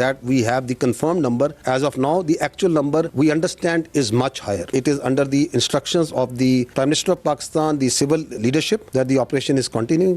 that we have the confirmed number as of now. The actual number we understand is much higher. It is under the instructions of the Prime Minister of Pakistan, the civil leadership, that the operation is continuing.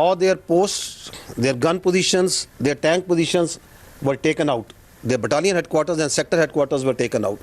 All their posts, their gun positions, their tank positions were taken out. Their battalion headquarters and sector headquarters were taken out.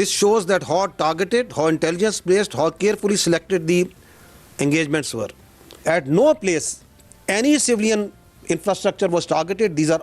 this shows that how targeted, how intelligence based, how carefully selected the engagements were. At no place any civilian infrastructure was targeted. These are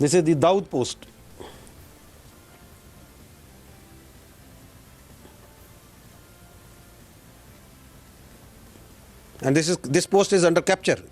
This is the Daud post. and this post is under capture.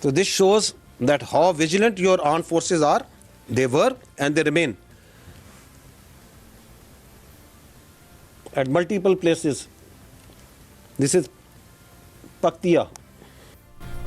So this shows that how vigilant your armed forces are. They were and they remain at multiple places. This is Paktiya.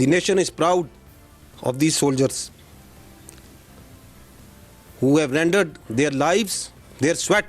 The nation is proud of these soldiers who have rendered their lives, their sweat.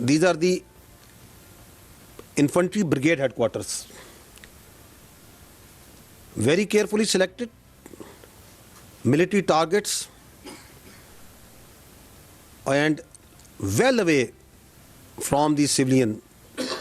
These are the infantry brigade headquarters. Very carefully selected military targets and well away from the civilian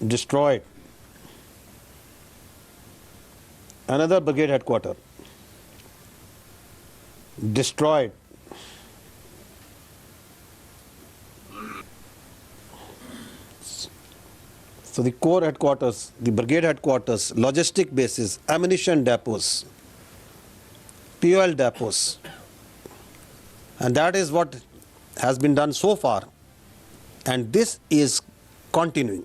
destroyed. Another brigade headquarter destroyed. So the corps headquarters, the brigade headquarters, logistic bases, ammunition depots, POL depots, and that is what has been done so far, and this is continuing.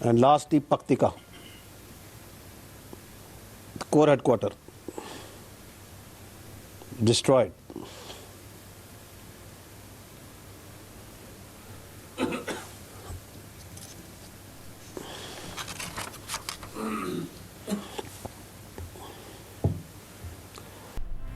And lastly, Paktika, the corps headquarter, destroyed.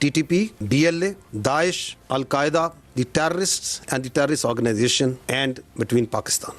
TTP, DLA, Daesh, Al-Qaeda, the terrorists and the terrorist organization and between Pakistan.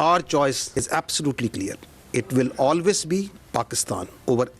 Our choice is absolutely clear. It will always be Pakistan over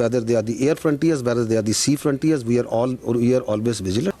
whether they are the air frontiers, whether they are the sea frontiers, we are always vigilant.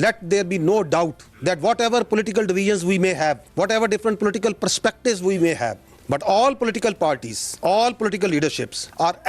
Let there be no doubt that whatever political divisions we may have, whatever different political perspectives we may have, but all political parties, all political leaderships are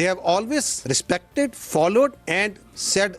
they have always respected, followed and said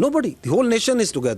Nobody. The whole nation is together.